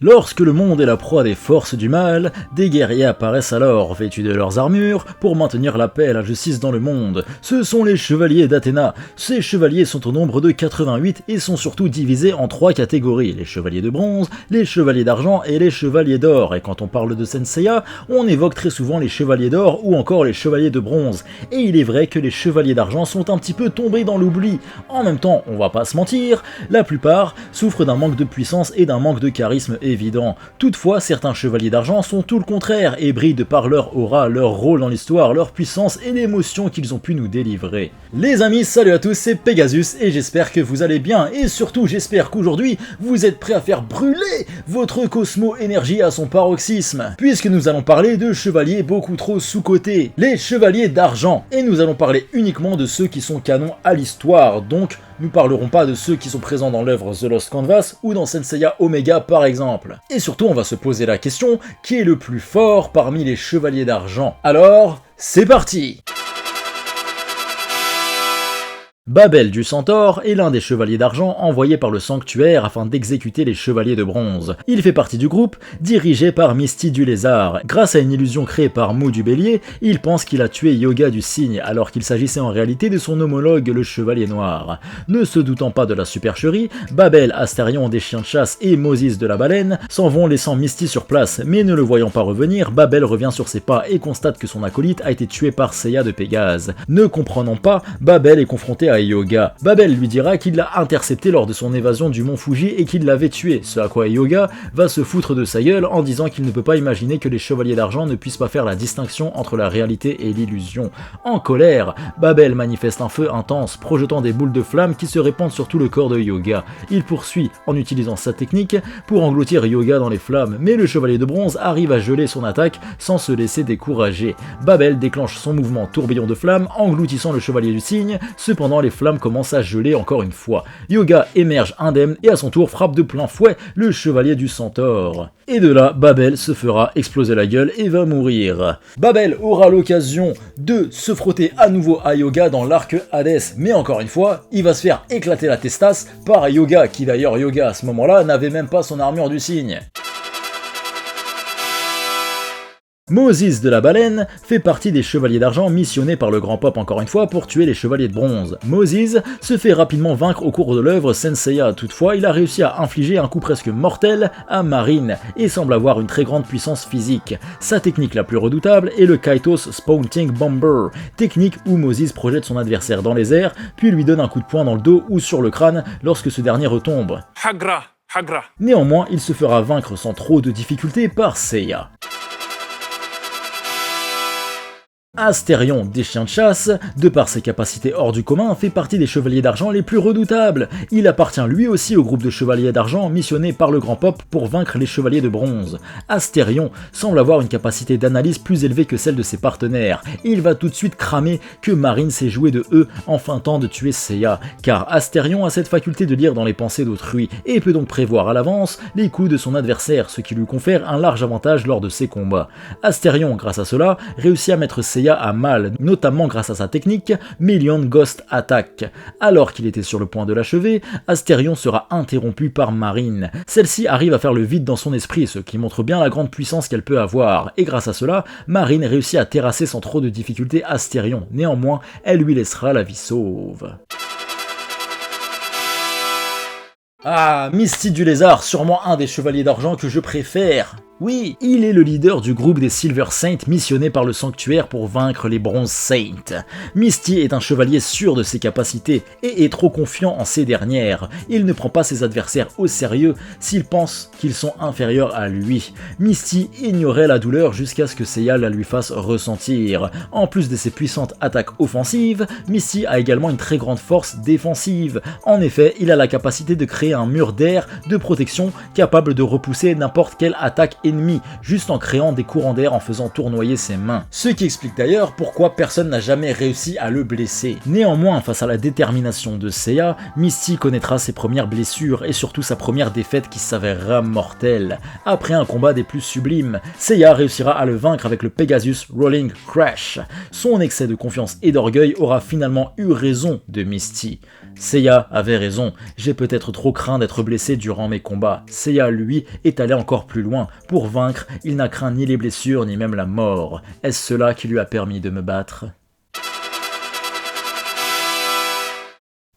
Lorsque le monde est la proie des forces du mal, des guerriers apparaissent alors vêtus de leurs armures pour maintenir la paix et la justice dans le monde. Ce sont les chevaliers d'Athéna. Ces chevaliers sont au nombre de 88 et sont surtout divisés en 3 catégories, les chevaliers de bronze, les chevaliers d'argent et les chevaliers d'or. Et quand on parle de Senseiya, on évoque très souvent les chevaliers d'or ou encore les chevaliers de bronze. Et il est vrai que les chevaliers d'argent sont un petit peu tombés dans l'oubli. En même temps, on va pas se mentir, la plupart souffrent d'un manque de puissance et d'un manque de charisme évident. Toutefois, certains chevaliers d'argent sont tout le contraire et brillent de par leur aura, leur rôle dans l'histoire, leur puissance et l'émotion qu'ils ont pu nous délivrer. Les amis, salut à tous, c'est Pegasus et j'espère que vous allez bien et surtout j'espère qu'aujourd'hui vous êtes prêts à faire brûler votre Cosmo Énergie à son paroxysme, puisque nous allons parler de chevaliers beaucoup trop sous-cotés, les chevaliers d'argent, et nous allons parler uniquement de ceux qui sont canons à l'histoire, donc nous parlerons pas de ceux qui sont présents dans l'œuvre The Lost Canvas ou dans Senseiya Omega par exemple. Et surtout on va se poser la question, qui est le plus fort parmi les chevaliers d'argent? Alors, c'est parti! Babel du Centaure est l'un des chevaliers d'argent envoyés par le sanctuaire afin d'exécuter les chevaliers de bronze. Il fait partie du groupe, dirigé par Misty du Lézard. Grâce à une illusion créée par Mou du Bélier, il pense qu'il a tué Yoga du Cygne, alors qu'il s'agissait en réalité de son homologue le Chevalier Noir. Ne se doutant pas de la supercherie, Babel, Astérion des chiens de chasse et Moses de la baleine s'en vont laissant Misty sur place, mais ne le voyant pas revenir, Babel revient sur ses pas et constate que son acolyte a été tué par Seiya de Pégase. Ne comprenant pas, Babel est confronté à Yoga. Babel lui dira qu'il l'a intercepté lors de son évasion du mont Fuji et qu'il l'avait tué, ce à quoi Yoga va se foutre de sa gueule en disant qu'il ne peut pas imaginer que les chevaliers d'argent ne puissent pas faire la distinction entre la réalité et l'illusion. En colère, Babel manifeste un feu intense, projetant des boules de flammes qui se répandent sur tout le corps de Yoga. Il poursuit en utilisant sa technique pour engloutir Yoga dans les flammes, mais le chevalier de bronze arrive à geler son attaque sans se laisser décourager. Babel déclenche son mouvement tourbillon de flammes, engloutissant le chevalier du cygne, cependant les flammes commencent à geler encore une fois. Yoga émerge indemne et à son tour frappe de plein fouet le chevalier du centaure. Et de là, Babel se fera exploser la gueule et va mourir. Babel aura l'occasion de se frotter à nouveau à Yoga dans l'arc Hades, mais encore une fois, il va se faire éclater la testasse par Yoga, qui d'ailleurs Yoga à ce moment-là n'avait même pas son armure du cygne. Moses de la baleine fait partie des chevaliers d'argent missionnés par le grand Pop encore une fois pour tuer les chevaliers de bronze. Moses se fait rapidement vaincre au cours de l'œuvre Senseiya, toutefois il a réussi à infliger un coup presque mortel à Marine et semble avoir une très grande puissance physique. Sa technique la plus redoutable est le Kaitos Spouting Bomber, technique où Moses projette son adversaire dans les airs puis lui donne un coup de poing dans le dos ou sur le crâne lorsque ce dernier retombe. Hagra. Néanmoins, il se fera vaincre sans trop de difficultés par Seiya. Astérion des chiens de chasse, de par ses capacités hors du commun, fait partie des chevaliers d'argent les plus redoutables. Il appartient lui aussi au groupe de chevaliers d'argent missionné par le grand Pop pour vaincre les chevaliers de bronze. Astérion semble avoir une capacité d'analyse plus élevée que celle de ses partenaires, et il va tout de suite cramer que Marine s'est joué de eux en feintant de tuer Seiya, car Astérion a cette faculté de lire dans les pensées d'autrui, et peut donc prévoir à l'avance les coups de son adversaire, ce qui lui confère un large avantage lors de ses combats. Astérion, grâce à cela, réussit à mettre Seiya à mal, notamment grâce à sa technique Million Ghost Attack. Alors qu'il était sur le point de l'achever, Astérion sera interrompu par Marine. Celle-ci arrive à faire le vide dans son esprit, ce qui montre bien la grande puissance qu'elle peut avoir, et grâce à cela, Marine réussit à terrasser sans trop de difficulté Astérion. Néanmoins, elle lui laissera la vie sauve. Ah, Misty du Lézard, sûrement un des chevaliers d'argent que je préfère. Oui, il est le leader du groupe des Silver Saints missionné par le sanctuaire pour vaincre les Bronze Saints. Misty est un chevalier sûr de ses capacités et est trop confiant en ces dernières. Il ne prend pas ses adversaires au sérieux s'il pense qu'ils sont inférieurs à lui. Misty ignorait la douleur jusqu'à ce que Seiya la lui fasse ressentir. En plus de ses puissantes attaques offensives, Misty a également une très grande force défensive. En effet, il a la capacité de créer un mur d'air de protection capable de repousser n'importe quelle attaque ennemi, juste en créant des courants d'air en faisant tournoyer ses mains. Ce qui explique d'ailleurs pourquoi personne n'a jamais réussi à le blesser. Néanmoins, face à la détermination de Seiya, Misty connaîtra ses premières blessures et surtout sa première défaite qui s'avérera mortelle. Après un combat des plus sublimes, Seiya réussira à le vaincre avec le Pegasus Rolling Crash. Son excès de confiance et d'orgueil aura finalement eu raison de Misty. Seiya avait raison, j'ai peut-être trop craint d'être blessé durant mes combats. Seiya, lui, est allé encore plus loin. Pour vaincre, il n'a craint ni les blessures ni même la mort. Est-ce cela qui lui a permis de me battre ?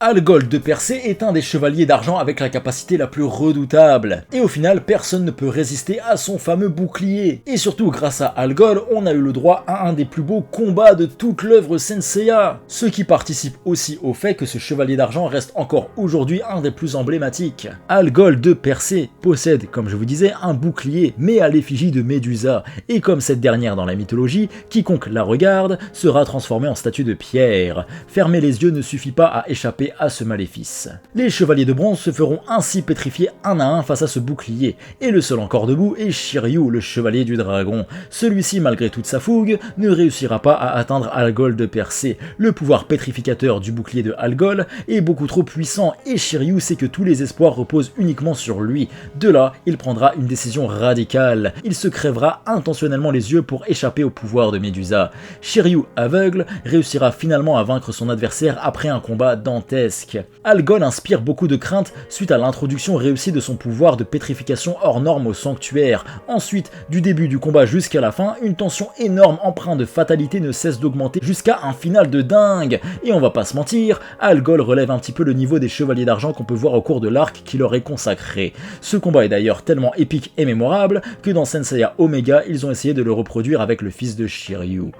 Algol de Persée est un des chevaliers d'argent avec la capacité la plus redoutable, et au final personne ne peut résister à son fameux bouclier. Et surtout grâce à Algol, on a eu le droit à un des plus beaux combats de toute l'œuvre Senseiya, ce qui participe aussi au fait que ce chevalier d'argent reste encore aujourd'hui un des plus emblématiques. Algol de Persée possède, comme je vous disais, un bouclier, mais à l'effigie de Médusa, et comme cette dernière dans la mythologie, quiconque la regarde sera transformé en statue de pierre. Fermer les yeux ne suffit pas à échapper à ce maléfice. Les chevaliers de bronze se feront ainsi pétrifier un à un face à ce bouclier, et le seul encore debout est Shiryu, le chevalier du dragon. Celui-ci, malgré toute sa fougue, ne réussira pas à atteindre Algol de Persée. Le pouvoir pétrificateur du bouclier de Algol est beaucoup trop puissant, et Shiryu sait que tous les espoirs reposent uniquement sur lui. De là, il prendra une décision radicale. Il se crèvera intentionnellement les yeux pour échapper au pouvoir de Médusa. Shiryu, aveugle, réussira finalement à vaincre son adversaire après un combat dantesque. Algol inspire beaucoup de crainte suite à l'introduction réussie de son pouvoir de pétrification hors norme au sanctuaire. Ensuite, du début du combat jusqu'à la fin, une tension énorme empreinte de fatalité ne cesse d'augmenter jusqu'à un final de dingue. Et on va pas se mentir, Algol relève un petit peu le niveau des chevaliers d'argent qu'on peut voir au cours de l'arc qui leur est consacré. Ce combat est d'ailleurs tellement épique et mémorable que dans Senseiya Omega, ils ont essayé de le reproduire avec le fils de Shiryu.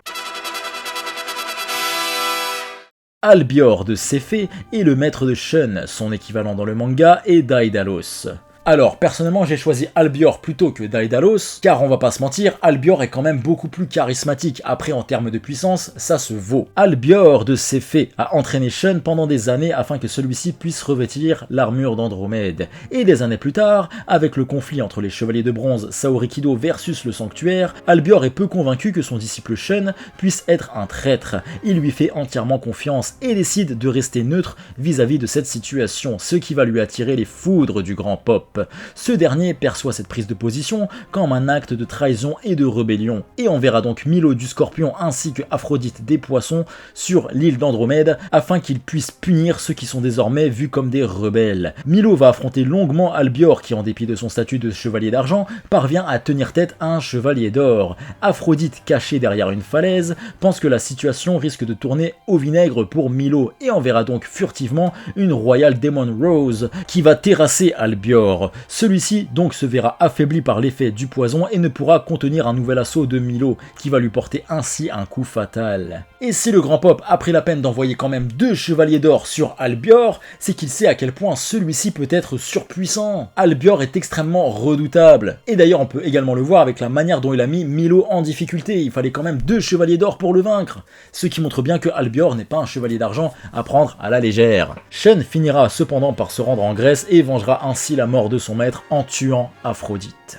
Albior de Céphée est le maître de Shun, son équivalent dans le manga est Daedalus. Alors, personnellement, j'ai choisi Albior plutôt que Daedalus, car on va pas se mentir, Albior est quand même beaucoup plus charismatique. Après, en termes de puissance, ça se vaut. Albior de Céphée a entraîné Shun pendant des années afin que celui-ci puisse revêtir l'armure d'Andromède. Et des années plus tard, avec le conflit entre les chevaliers de bronze Saorikido versus le sanctuaire, Albior est peu convaincu que son disciple Shun puisse être un traître. Il lui fait entièrement confiance et décide de rester neutre vis-à-vis de cette situation, ce qui va lui attirer les foudres du grand Pop. Ce dernier perçoit cette prise de position comme un acte de trahison et de rébellion, et on verra donc Milo du Scorpion ainsi que Aphrodite des Poissons sur l'île d'Andromède afin qu'ils puissent punir ceux qui sont désormais vus comme des rebelles. Milo va affronter longuement Albior qui, en dépit de son statut de chevalier d'argent, parvient à tenir tête à un chevalier d'or. Aphrodite, cachée derrière une falaise, pense que la situation risque de tourner au vinaigre pour Milo, et on verra donc furtivement une Royal Demon Rose qui va terrasser Albior. Celui-ci donc se verra affaibli par l'effet du poison et ne pourra contenir un nouvel assaut de Milo, qui va lui porter ainsi un coup fatal. Et si le grand Pop a pris la peine d'envoyer quand même 2 chevaliers d'or sur Albior, c'est qu'il sait à quel point celui-ci peut être surpuissant. Albior est extrêmement redoutable, et d'ailleurs on peut également le voir avec la manière dont il a mis Milo en difficulté. Il fallait quand même 2 chevaliers d'or pour le vaincre, ce qui montre bien que Albior n'est pas un chevalier d'argent à prendre à la légère. Shun finira cependant par se rendre en Grèce et vengera ainsi la mort de son maître en tuant Aphrodite.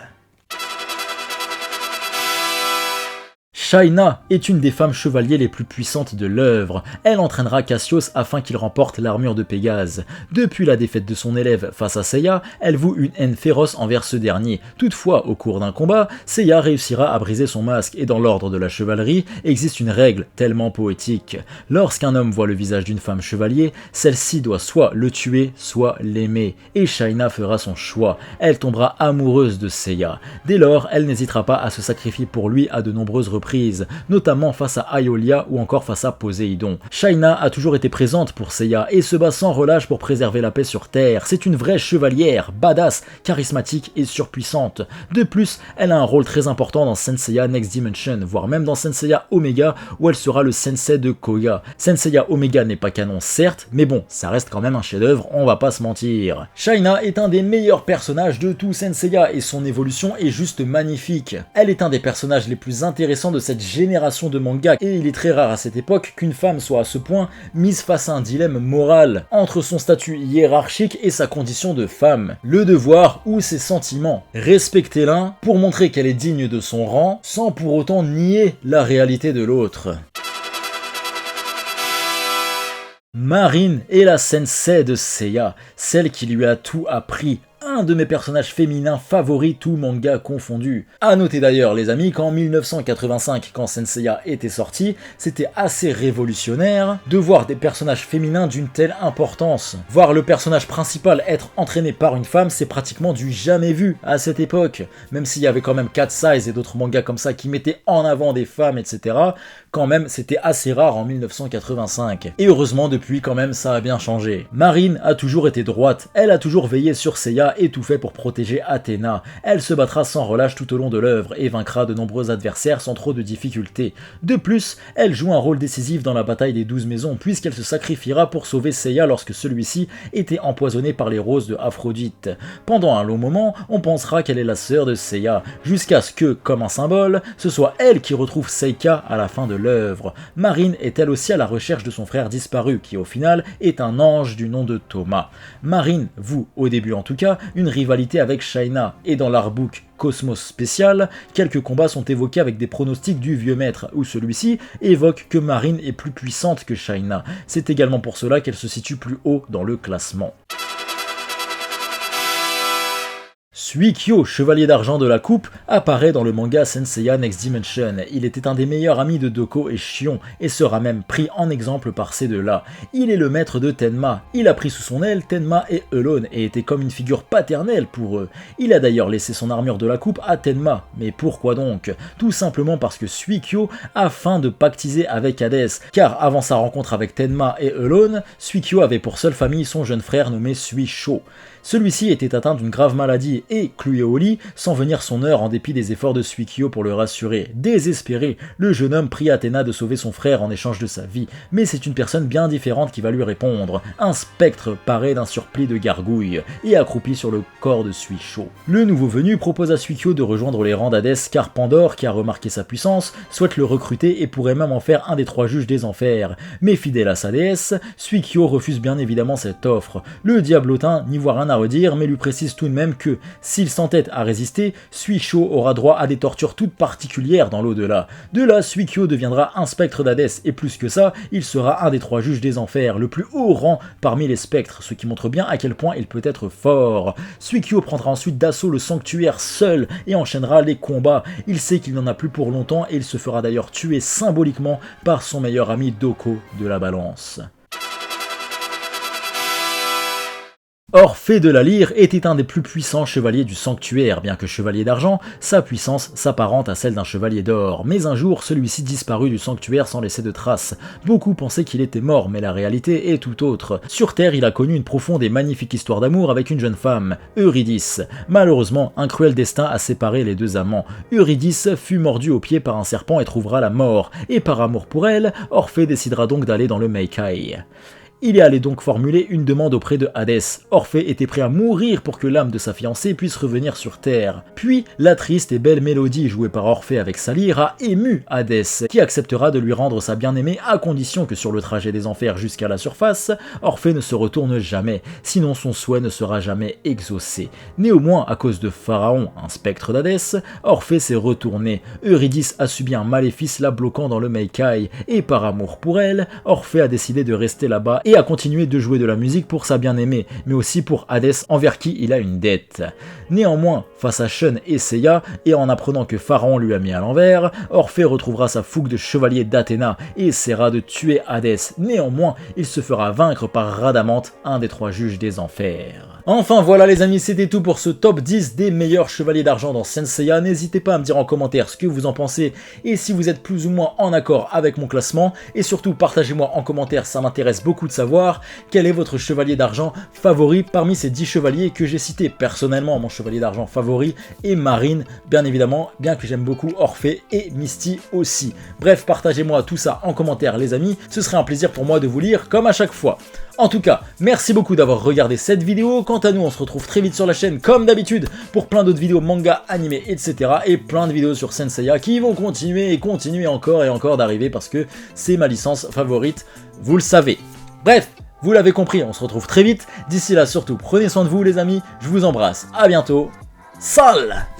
Shaina est une des femmes chevaliers les plus puissantes de l'œuvre. Elle entraînera Cassius afin qu'il remporte l'armure de Pégase. Depuis la défaite de son élève face à Seiya, elle voue une haine féroce envers ce dernier. Toutefois, au cours d'un combat, Seiya réussira à briser son masque et dans l'ordre de la chevalerie, existe une règle tellement poétique. Lorsqu'un homme voit le visage d'une femme chevalier, celle-ci doit soit le tuer, soit l'aimer. Et Shaina fera son choix. Elle tombera amoureuse de Seiya. Dès lors, elle n'hésitera pas à se sacrifier pour lui à de nombreuses reprises, notamment face à Aeolia ou encore face à Poséidon. Shaina a toujours été présente pour Seiya et se bat sans relâche pour préserver la paix sur Terre. C'est une vraie chevalière, badass, charismatique et surpuissante. De plus, elle a un rôle très important dans Senseiya Next Dimension, voire même dans Senseiya Omega où elle sera le sensei de Koga. Senseiya Omega n'est pas canon certes, mais bon, ça reste quand même un chef-d'œuvre, on va pas se mentir. Shaina est un des meilleurs personnages de tout Senseiya et son évolution est juste magnifique. Elle est un des personnages les plus intéressants de cette génération de mangas, et il est très rare à cette époque qu'une femme soit à ce point mise face à un dilemme moral entre son statut hiérarchique et sa condition de femme, le devoir ou ses sentiments. Respecter l'un pour montrer qu'elle est digne de son rang, sans pour autant nier la réalité de l'autre. Marine est la sensei de Seiya, celle qui lui a tout appris. Un de mes personnages féminins favoris, tout manga confondu. A noter d'ailleurs les amis qu'en 1985, quand Senseiya était sorti, c'était assez révolutionnaire de voir des personnages féminins d'une telle importance. Voir le personnage principal être entraîné par une femme, c'est pratiquement du jamais vu à cette époque. Même s'il y avait quand même Cat Size et d'autres mangas comme ça qui mettaient en avant des femmes, etc., quand même c'était assez rare en 1985. Et heureusement depuis quand même ça a bien changé. Marine a toujours été droite, elle a toujours veillé sur Seiya et tout fait pour protéger Athéna. Elle se battra sans relâche tout au long de l'œuvre et vaincra de nombreux adversaires sans trop de difficultés. De plus, elle joue un rôle décisif dans la bataille des 12 maisons puisqu'elle se sacrifiera pour sauver Seiya lorsque celui-ci était empoisonné par les roses de Aphrodite. Pendant un long moment, on pensera qu'elle est la sœur de Seiya, jusqu'à ce que, comme un symbole, ce soit elle qui retrouve Seika à la fin de l'œuvre. Marine est elle aussi à la recherche de son frère disparu, qui au final est un ange du nom de Thomas. Marine voue, au début en tout cas, une rivalité avec Shaina, et dans l'artbook Cosmos spécial, quelques combats sont évoqués avec des pronostics du vieux maître, où celui-ci évoque que Marine est plus puissante que Shaina. C'est également pour cela qu'elle se situe plus haut dans le classement. Suikyo, chevalier d'argent de la coupe, apparaît dans le manga Senseiya Next Dimension. Il était un des meilleurs amis de Doko et Shion, et sera même pris en exemple par ces deux-là. Il est le maître de Tenma. Il a pris sous son aile Tenma et Elone, et était comme une figure paternelle pour eux. Il a d'ailleurs laissé son armure de la coupe à Tenma. Mais pourquoi donc? Tout simplement parce que Suikyo a faim de pactiser avec Hadès, car avant sa rencontre avec Tenma et Elone, Suikyo avait pour seule famille son jeune frère nommé Suisho. Celui-ci était atteint d'une grave maladie et cloué au lit sans venir son heure en dépit des efforts de Suikyo pour le rassurer. Désespéré, le jeune homme prie Athéna de sauver son frère en échange de sa vie, mais c'est une personne bien différente qui va lui répondre. Un spectre paré d'un surplis de gargouille et accroupi sur le corps de Suisho. Le nouveau venu propose à Suikyo de rejoindre les rangs d'Hadès car Pandore, qui a remarqué sa puissance, souhaite le recruter et pourrait même en faire un des 3 juges des enfers. Mais fidèle à sa déesse, Suikyo refuse bien évidemment cette offre. Le diablotin n'y voit rien à redire, mais lui précise tout de même que, s'il s'entête à résister, Suisho aura droit à des tortures toutes particulières dans l'au-delà. De là, Suikyo deviendra un spectre d'Hadès, et plus que ça, il sera un des 3 juges des enfers, le plus haut rang parmi les spectres, ce qui montre bien à quel point il peut être fort. Suikyo prendra ensuite d'assaut le sanctuaire seul, et enchaînera les combats. Il sait qu'il n'en a plus pour longtemps, et il se fera d'ailleurs tuer symboliquement par son meilleur ami Doko de la Balance. Orphée de la Lyre était un des plus puissants chevaliers du sanctuaire, bien que chevalier d'argent, sa puissance s'apparente à celle d'un chevalier d'or. Mais un jour, celui-ci disparut du sanctuaire sans laisser de traces. Beaucoup pensaient qu'il était mort, mais la réalité est tout autre. Sur Terre, il a connu une profonde et magnifique histoire d'amour avec une jeune femme, Eurydice. Malheureusement, un cruel destin a séparé les deux amants. Eurydice fut mordue au pied par un serpent et trouvera la mort. Et par amour pour elle, Orphée décidera donc d'aller dans le Meikai. Il est allé donc formuler une demande auprès de Hadès. Orphée était prêt à mourir pour que l'âme de sa fiancée puisse revenir sur Terre. Puis, la triste et belle mélodie jouée par Orphée avec sa lyre a ému Hadès, qui acceptera de lui rendre sa bien-aimée à condition que sur le trajet des enfers jusqu'à la surface, Orphée ne se retourne jamais, sinon son souhait ne sera jamais exaucé. Néanmoins, à cause de Pharaon, un spectre d'Hadès, Orphée s'est retourné. Eurydice a subi un maléfice la bloquant dans le Meikai, et par amour pour elle, Orphée a décidé de rester là-bas et a continué de jouer de la musique pour sa bien-aimée, mais aussi pour Hadès envers qui il a une dette. Néanmoins, face à Shun et Seiya, et en apprenant que Pharaon lui a mis à l'envers, Orphée retrouvera sa fougue de chevalier d'Athéna et essaiera de tuer Hadès. Néanmoins, il se fera vaincre par Rhadamante, un des 3 juges des enfers. Enfin voilà les amis, c'était tout pour ce top 10 des meilleurs chevaliers d'argent dans Senseiya. N'hésitez pas à me dire en commentaire ce que vous en pensez et si vous êtes plus ou moins en accord avec mon classement. Et surtout partagez-moi en commentaire, ça m'intéresse beaucoup de savoir quel est votre chevalier d'argent favori parmi ces 10 chevaliers que j'ai cités. Personnellement, mon chevalier d'argent favori est Marine, bien évidemment, bien que j'aime beaucoup Orphée et Misty aussi. Bref, partagez-moi tout ça en commentaire les amis, ce serait un plaisir pour moi de vous lire comme à chaque fois. En tout cas, merci beaucoup d'avoir regardé cette vidéo. Quant Quant à nous, on se retrouve très vite sur la chaîne, comme d'habitude, pour plein d'autres vidéos manga, animés, etc. Et plein de vidéos sur Saint Seiya qui vont continuer et continuer encore et encore d'arriver parce que c'est ma licence favorite, vous le savez. Bref, vous l'avez compris, on se retrouve très vite. D'ici là, surtout, prenez soin de vous les amis, je vous embrasse, à bientôt. Salut!